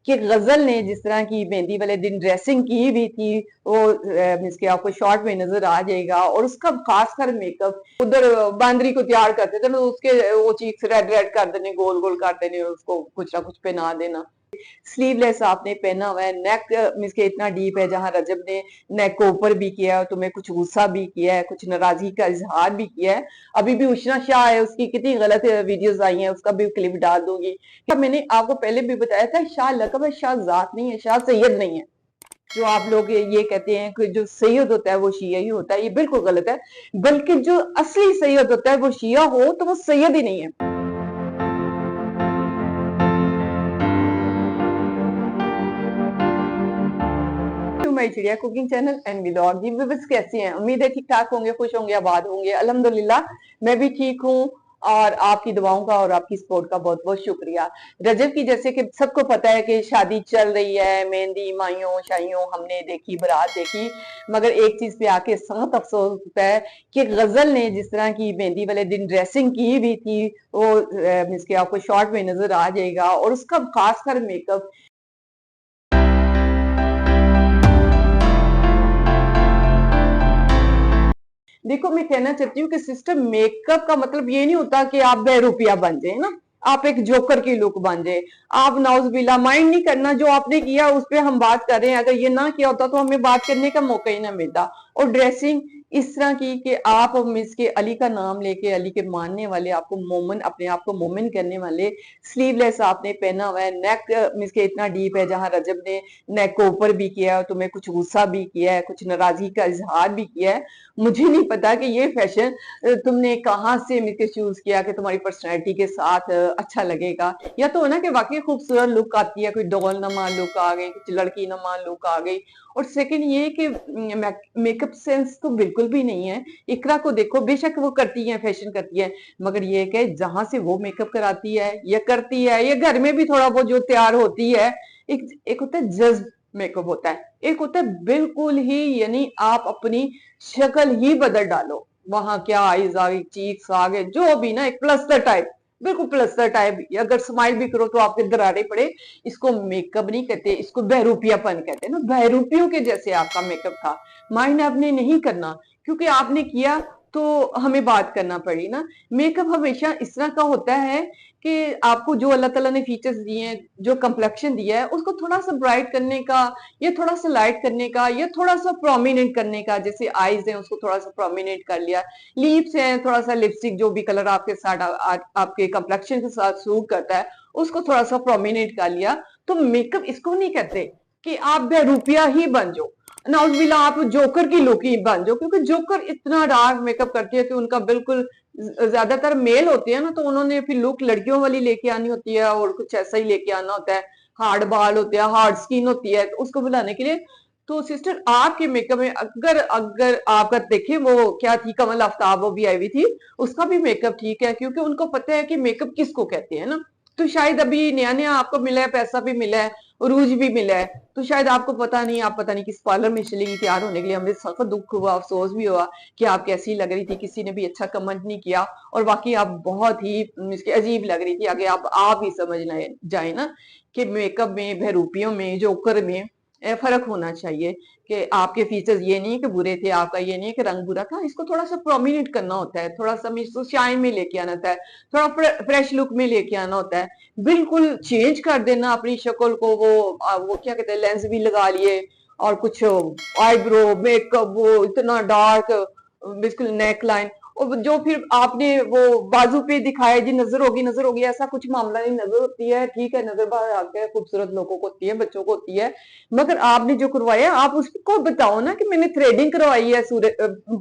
کہ غزل نے جس طرح کی مہندی والے دن ڈریسنگ کی بھی تھی وہ مس کے آپ کو شارٹ میں نظر آ جائے گا، اور اس کا خاص کر میک اپ ادھر باندری کو تیار کرتے تھے اس کے وہ چیز ریڈ ریڈ کر دینے، گول گول کر دینے، اس کو کچھ نہ کچھ پہنا دینا۔ سلیو لیس آپ نے پہنا ہوا ہے، نیک مس کے اتنا ڈیپ ہے جہاں رجب نے نیک کو اوپر بھی کیا ہے، تمہیں کچھ غصہ بھی کیا ہے، کچھ ناراضگی کا اظہار بھی کیا ہے۔ ابھی بھی اشنا شاہ ہے، اس کی کتنی غلط ویڈیوز آئی ہیں، اس کا بھی کلپ ڈال دوں گی۔ میں نے آپ کو پہلے بھی بتایا تھا، شاہ لقب ہے، شاہ ذات نہیں ہے، شاہ سید نہیں ہے۔ جو آپ لوگ یہ کہتے ہیں کہ جو سید ہوتا ہے وہ شیعہ ہی ہوتا ہے، یہ بالکل غلط ہے، بلکہ جو اصلی سید ہوتا ہے وہ شیعہ ہو تو وہ سید ہی نہیں ہے۔ Chidiya cooking channel and vlog, جی ویورز کیسے ہیں؟ امید ہے ٹھیک ٹھاک ہوں گے، خوش ہوں گے، آباد ہوں گے۔ الحمدللہ میں بھی ٹھیک ہوں، اور آپ کی دعاؤں کا اور آپ کی سپورٹ کا بہت بہت شکریہ۔ رجب کی جیسے کہ سب کو پتا ہے کہ شادی چل رہی ہے، مہندی مائیوں شائیوں ہم نے دیکھی، برات دیکھی، مگر ایک چیز پہ آ کے سخت افسوس ہوتا ہے کہ غزل نے جس طرح کی مہندی والے دن ڈریسنگ کی بھی تھی وہ مس کے آپ کو شارٹ میں نظر آ جائے گا، اور اس کا خاص کر میک اپ دیکھو میں کہنا چاہتی ہوں کہ سسٹم میک اپ کا مطلب یہ نہیں ہوتا کہ آپ بے روپیہ بن جائیں نا، آپ ایک جوکر کی لک بن جائے۔ آپ ناؤز باللہ مائنڈ نہیں کرنا، جو آپ نے کیا اس پہ ہم بات کر رہے ہیں، اگر یہ نہ کیا ہوتا تو ہمیں بات کرنے کا موقع ہی نہ ملتا۔ اور ڈریسنگ اس طرح کی کہ آپ مس کے علی کا نام لے کے، علی کے ماننے والے، آپ کو مومن، اپنے آپ کو مومن کرنے والے، سلیو لیس آپ نے پہنا ہوا ہے، نیک مس کے اتنا ڈیپ ہے جہاں رجب نے نیک کو اوپر بھی کیا ہے، تمہیں کچھ غصہ بھی کیا ہے، کچھ ناراضگی کا اظہار بھی کیا ہے۔ مجھے نہیں پتا کہ یہ فیشن تم نے کہاں سے مل کے چوز کیا کہ تمہاری پرسنالٹی کے ساتھ اچھا لگے گا، یا تو نا کہ واقعی خوبصورت لک آتی ہے، کوئی ڈول نما لک آ گئی، کچھ لڑکی نما لک آ گئی۔ اور سیکنڈ یہ کہ میک اپ سینس تو بالکل بھی نہیں ہے۔ اقرا کو دیکھو، بے شک وہ کرتی ہیں، فیشن کرتی ہے، مگر یہ کہ جہاں سے وہ میک اپ کراتی ہے یا کرتی ہے، یا گھر میں بھی تھوڑا وہ جو تیار ہوتی ہے، ایک ہوتا ہے جذب میک اپ ہوتا ہے، ایک ہوتا ہے بالکل ہی، یعنی آپ اپنی شکل ہی بدل ڈالو، وہاں کیا آئیز آگے، چیکس آگے، جو بھی نا ایک پلسٹر ٹائپ، بالکل پلسٹر ٹائپ، اگر سمائل بھی کرو تو آپ کے درارے پڑے۔ اس کو میک اپ نہیں کہتے، اس کو بہروپیہ پن کہتے ہیں نا، بہروپیوں کے جیسے آپ کا میک اپ تھا۔ مائنڈ آپ نے نہیں کرنا، کیونکہ آپ نے کیا تو ہمیں بات کرنا پڑی نا۔ میک اپ ہمیشہ اس طرح کا ہوتا ہے کہ آپ کو جو اللہ تعالیٰ نے فیچرز دیے ہیں، جو کمپلیکشن دیا ہے، اس کو تھوڑا سا برائٹ کرنے کا، یا تھوڑا سا لائٹ کرنے کا، یا تھوڑا سا پرومیننٹ کرنے کا، جیسے آئیز ہیں اس کو تھوڑا سا پرومیننٹ کر لیا، لیپس ہیں تھوڑا سا لپسٹک جو بھی کلر آپ کے ساتھ آپ کے کمپلیکشن کے ساتھ سوٹ کرتا ہے اس کو تھوڑا سا پرومیننٹ کر لیا۔ تو میک اپ اس کو نہیں کہتے کہ آپ بے روپیہ ہی بن جاؤ، نعوذ باللہ آپ جوکر کی لک ہی بن جاؤ، کیونکہ جوکر اتنا ڈارک میک اپ کرتی ہے کہ ان کا بالکل زیادہ تر میل ہوتے ہیں نا، تو انہوں نے پھر لک لڑکیوں والی لے کے آنی ہوتی ہے، اور کچھ ایسا ہی لے کے آنا ہوتا ہے، ہارڈ بال ہوتے ہیں، ہارڈ سکین ہوتی ہے، تو اس کو بلانے کے لیے۔ تو سسٹر آپ کے میک اپ میں اگر آپ کا دیکھیں، وہ کیا تھی، کمل آفتاب وہ بھی آئی ہوئی تھی، اس کا بھی میک اپ ٹھیک ہے، کیونکہ ان کو پتہ ہے کہ میک اپ کس کو کہتے ہیں نا۔ تو شاید ابھی نیا نیا آپ کو ملا ہے، پیسہ بھی ملا ہے، عروج بھی ملا ہے، تو شاید آپ کو پتہ نہیں، آپ پتہ نہیں کس پارلر میں چلی گئی تیار ہونے کے لیے۔ ہمیں سخت دکھ ہوا، افسوس بھی ہوا کہ آپ کیسی لگ رہی تھی، کسی نے بھی اچھا کمنٹ نہیں کیا، اور واقعی آپ بہت ہی عجیب لگ رہی تھی۔ آگے آپ ہی سمجھ جائیں نا کہ میک اپ میں، بہروپیوں میں، جوکر میں فرق ہونا چاہیے، کہ آپ کے فیچرز یہ نہیں کہ برے تھے، آپ کا یہ نہیں کہ رنگ برا تھا، اس کو تھوڑا سا پرومیننٹ کرنا ہوتا ہے، تھوڑا سا شائن میں لے کے آنا ہوتا ہے، تھوڑا فریش لک میں لے کے آنا ہوتا ہے، بالکل چینج کر دینا اپنی شکل کو۔ وہ کیا کہتے ہیں، لینس بھی لگا لیے، اور کچھ آئی برو میک اپ وہ اتنا ڈارک، بالکل نیک لائن، اور جو پھر آپ نے وہ بازو پہ دکھایا جی نظر ہوگی، ایسا کچھ معاملہ نہیں، نظر ہوتی ہے ٹھیک ہے، نظر باہر آتے ہیں، خوبصورت لوگوں کو ہوتی ہے، بچوں کو ہوتی ہے، مگر آپ نے جو کروایا آپ اس کو بتاؤ نا کہ میں نے تھریڈنگ کروائی ہے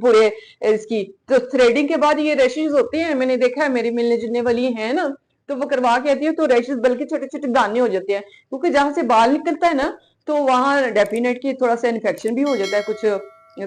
پورے اس کی، تو تھریڈنگ کے بعد یہ ریشز ہوتے ہیں، میں نے دیکھا ہے، میری ملنے جلنے والی ہیں نا، تو وہ کروا کے آتی ہے تو ریشز بلکہ چھوٹے چھوٹے دانے ہو جاتے ہیں، کیونکہ جہاں سے بال نکلتا ہے نا تو وہاں ڈیفینیٹ کی تھوڑا سا انفیکشن بھی ہو جاتا ہے، کچھ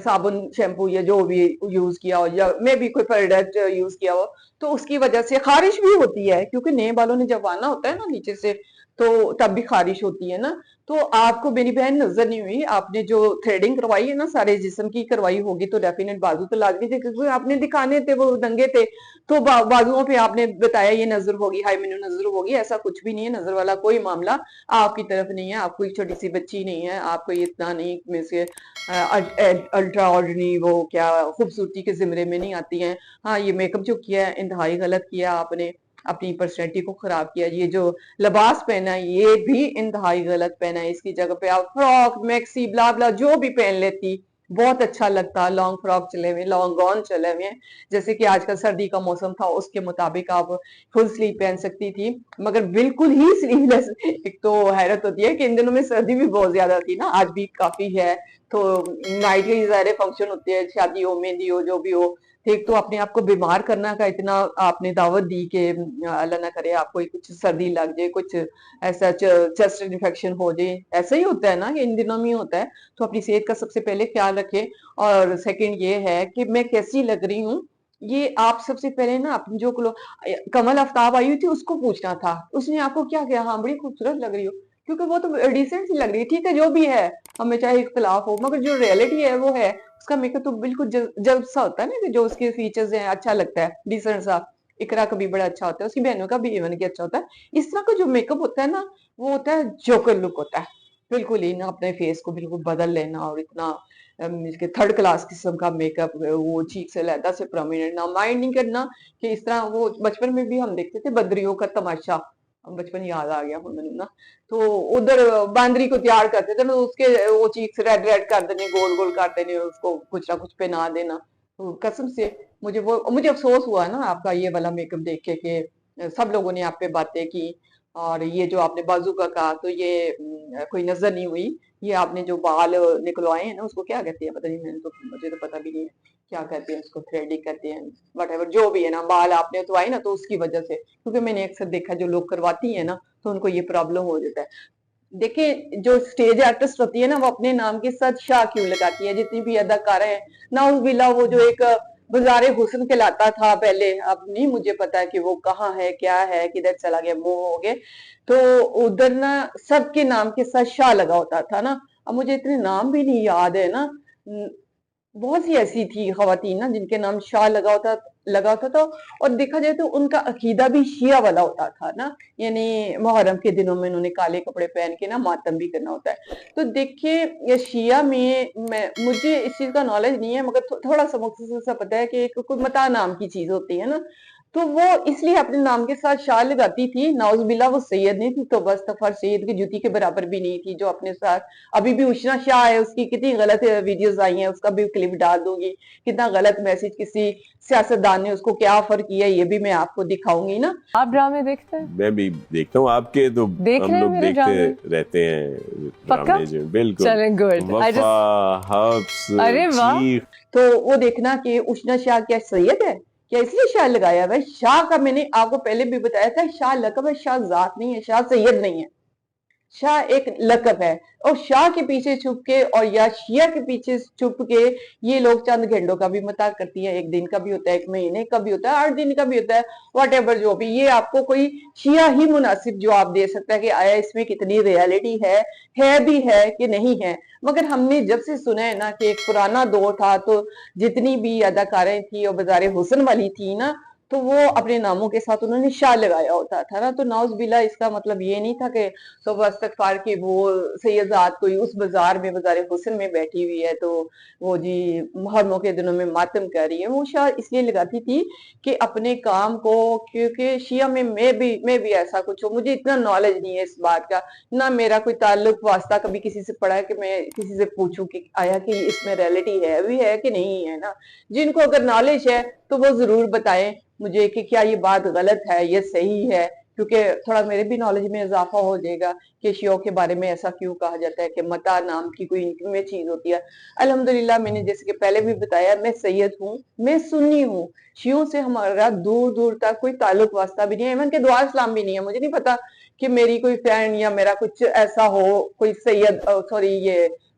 صابن شیمپو یا جو بھی یوز کیا ہو، یا میں بھی کوئی پروڈکٹ یوز کیا ہو، تو اس کی وجہ سے خارش بھی ہوتی ہے، کیونکہ نئے بالوں نے جب آنا ہوتا ہے نا نیچے سے، تو تب بھی خارش ہوتی ہے نا. تو آپ کو میری بہن نظر نہیں ہوئی, آپ نے جو تھریڈنگ کروائی ہے نا سارے جسم کی کروائی ہوگی تو ڈیفینیٹ بازو تو لازمی تھے, کیونکہ آپ نے دکھانے تھے وہ ننگے تھے, تو بازوؤں پہ آپ نے بتایا یہ نظر ہوگی, ہائی مینو نظر ہوگی. ایسا کچھ بھی نہیں ہے, نظر والا کوئی معاملہ آپ کی طرف نہیں ہے, آپ کوئی چھوٹی سی بچی نہیں ہے, آپ کو اتنا نہیں میں سے الٹرا آرڈنری وہ کیا خوبصورتی کے زمرے میں نہیں آتی ہیں. ہاں یہ میک اپ جو کیا ہے انتہائی غلط کیا آپ نے, اپنی پرسنالٹی کو خراب کیا. یہ جو لباس پہنا ہے یہ بھی انتہائی غلط پہنا ہے, اس کی جگہ پہ آپ فراک میکسی بلا بلا جو بھی پہن لیتی بہت اچھا لگتا. لانگ فراک چلے ہوئے, لانگ گون چلے ہوئے, جیسے کہ آج کل سردی کا موسم تھا اس کے مطابق آپ فل سلیو پہن سکتی تھی, مگر بالکل ہی سلیو لیس. ایک تو حیرت ہوتی ہے کہ ان دنوں میں سردی بھی بہت زیادہ تھی نا, آج بھی کافی ہے, تو نائٹ کے ظاہر فنکشن ہوتے ہیں, شادی ہو مہندی ہو جو بھی ہو, ایک تو اپنے آپ کو بیمار کرنا کا اتنا آپ نے دعوت دی کہ اللہ نہ کرے آپ کو کچھ سردی لگ جائے, کچھ ایسا چیسٹ انفیکشن ہو جائے. ایسا ہی ہوتا ہے نا کہ ان دنوں میں ہوتا ہے, تو اپنی صحت کا سب سے پہلے خیال رکھے. اور سیکنڈ یہ ہے کہ میں کیسی لگ رہی ہوں, یہ آپ سب سے پہلے نا اپنی جو کمل آفتاب آئی ہوئی تھی اس کو پوچھنا تھا, اس نے آپ کو کیا کہا ہاں بڑی خوبصورت لگ رہی ہو, کیونکہ وہ تو ڈیسنٹ سی لگ رہی ہے. ٹھیک ہے جو بھی ہے, ہمیں چاہے اختلاف ہو, مگر جو ریئلٹی ہے وہ ہے. اس کا میک اپ تو بالکل جلد سا ہوتا ہے نا, کہ جو اس کے فیچرز ہیں اچھا لگتا ہے, ڈیسنٹ سا. اقرا کا بھی بڑا اچھا ہوتا ہے, اس کی بہنوں کا بھی ایون کہ اچھا ہوتا ہے. اس طرح کا جو میک اپ ہوتا ہے نا وہ ہوتا ہے جوکر لک ہوتا ہے, بالکل ہی نا اپنے فیس کو بالکل بدل لینا, اور اتنا تھرڈ کلاس قسم کا میک اپ, وہ چیک سے علیحدہ سے پرومیننٹ نہ, مائنڈ نہیں کرنا کہ اس طرح. وہ بچپن میں بھی ہم دیکھتے تھے بدریوں کا تماشا, بچپن یاد آ گیا نا, تو ادھر باندری کو تیار کرتے تھے نا, اس کے وہ چیک ریڈ ریڈ کر دینے, گول گول کر دینے, اس کو کچھ نہ کچھ پہنا دینا. قسم سے مجھے افسوس ہوا نا آپ کا یہ والا میک اپ دیکھ کے کہ سب لوگوں نے آپ پہ باتیں کی, اور یہ جو آپ نے بازو کا کہا تو یہ کوئی نظر نہیں ہوئی. یہ آپ نے جو بال نکلوائے ہیں نا اس کو کیا کہتے ہیں پتہ نہیں, مجھے تو پتہ بھی نہیں ہے کیا کہتے ہیں اس کو, تھریڈنگ کہتے ہیں وٹ ایور جو بھی ہے نا, بال آپ نے اتوائے نا تو اس کی وجہ سے, کیونکہ میں نے اکثر دیکھا جو لوگ کرواتی ہیں نا تو ان کو یہ پرابلم ہو جاتا ہے. دیکھیں جو اسٹیج آرٹسٹ ہوتی ہے نا وہ اپنے نام کے ساتھ شاہ کیوں لگاتی ہے, جتنی بھی اداکاریں ہیں. ناؤز باللہ وہ جو ایک بازار حسن کہلاتا تھا پہلے, اب نہیں مجھے پتا کہ وہ کہاں ہے کیا ہے, کدھر چلا گیا, وہ ہو گئے. تو ادھر نا سب کے نام کے ساتھ شاہ لگا ہوتا تھا نا. اب مجھے اتنے نام بھی نہیں یاد ہے نا, بہت سی ایسی تھی خواتین نا جن کے نام شاہ لگا ہوتا تھا, اور دیکھا جائے تو ان کا عقیدہ بھی شیعہ والا ہوتا تھا نا, یعنی محرم کے دنوں میں انہوں نے کالے کپڑے پہن کے نا ماتم بھی کرنا ہوتا ہے. تو دیکھیں یہ شیعہ میں مجھے اس چیز کا نالج نہیں ہے, مگر تھوڑا سا مختصر سا پتا ہے کہ ایک کوئی متا نام کی چیز ہوتی ہے نا, تو وہ اس لیے اپنے نام کے ساتھ شاہ لگاتی تھی. ناؤز باللہ وہ سید نہیں تھی تو بس تفر سید کی جوتی کے برابر بھی نہیں تھی جو اپنے ساتھ. ابھی بھی اشنا شاہ ہے, اس کی کتنی غلط ویڈیوز آئی ہیں, اس کا بھی کلپ ڈال دوں گی, کتنا غلط میسج کسی سیاستدان نے اس کو کیا آفر کیا, یہ بھی میں آپ کو دکھاؤں گی نا. آپ ڈرامے دیکھتے ہیں؟ میں بھی دیکھتا ہوں, آپ کے تو ہم لوگ دیکھتے رہتے ہیں ڈرامے. بالکل, چلیں گڈ. وفا, حبس, ارے واہ, تو وہ دیکھنا کہ اشنا شاہ کیا سید ہے, کیا اس لیے شاہ لگایا ہے. شاہ کا میں نے آپ کو پہلے بھی بتایا تھا, شاہ لقب ہے, شاہ ذات نہیں ہے, شاہ سید نہیں ہے, شاہ ایک لقب ہے. اور شاہ کے پیچھے چھپ کے اور یا شیعہ کے پیچھے چھپ کے یہ لوگ چند گھنٹوں کا بھی مطالعہ کرتی ہیں, ایک دن کا بھی ہوتا ہے, ایک مہینے کا بھی ہوتا ہے, 8 دن کا بھی ہوتا ہے, واٹ ایور جو بھی. یہ آپ کو کوئی شیعہ ہی مناسب جواب دے سکتا ہے کہ آیا اس میں کتنی ریالٹی ہے بھی ہے کہ نہیں ہے. مگر ہم نے جب سے سنا ہے نا کہ ایک پرانا دور تھا تو جتنی بھی اداکاریں تھی اور بازار حسن والی تھی نا, تو وہ اپنے ناموں کے ساتھ انہوں نے شاہ لگایا ہوتا تھا نا. تو ناؤز باللہ اس کا مطلب یہ نہیں تھا کہ صبح استغفار کی وہ سیدات کوئی اس بازار میں بازار حسن میں بیٹھی ہوئی ہے تو وہ جی محرموں کے دنوں میں ماتم کر رہی ہے. وہ شاہ اس لیے لگاتی تھی کہ اپنے کام کو, کیونکہ شیعہ میں بھی ایسا کچھ ہو, مجھے اتنا نالج نہیں ہے اس بات کا, نہ میرا کوئی تعلق واسطہ کبھی کسی سے پڑا ہے کہ میں کسی سے پوچھوں کہ آیا کہ اس میں ریالٹی ہے بھی ہے کہ نہیں ہے نا. جن کو اگر نالج ہے تو وہ ضرور بتائیں مجھے کہ کیا یہ بات غلط ہے, یہ صحیح ہے, کیونکہ تھوڑا میرے بھی نالج میں اضافہ ہو جائے گا کہ شیعوں کے بارے میں ایسا کیوں کہا جاتا ہے کہ متا نام کی کوئی میں چیز ہوتی ہے. الحمدللہ میں نے جیسے کہ پہلے بھی بتایا, میں سید ہوں, میں سنی ہوں, شیعوں سے ہمارا دور دور تک کوئی تعلق واسطہ بھی نہیں ہے, ایون کہ دعا اسلام بھی نہیں ہے. مجھے نہیں پتا کہ میری کوئی فرینڈ یا میرا کچھ ایسا ہو, کوئی سید سوری یہ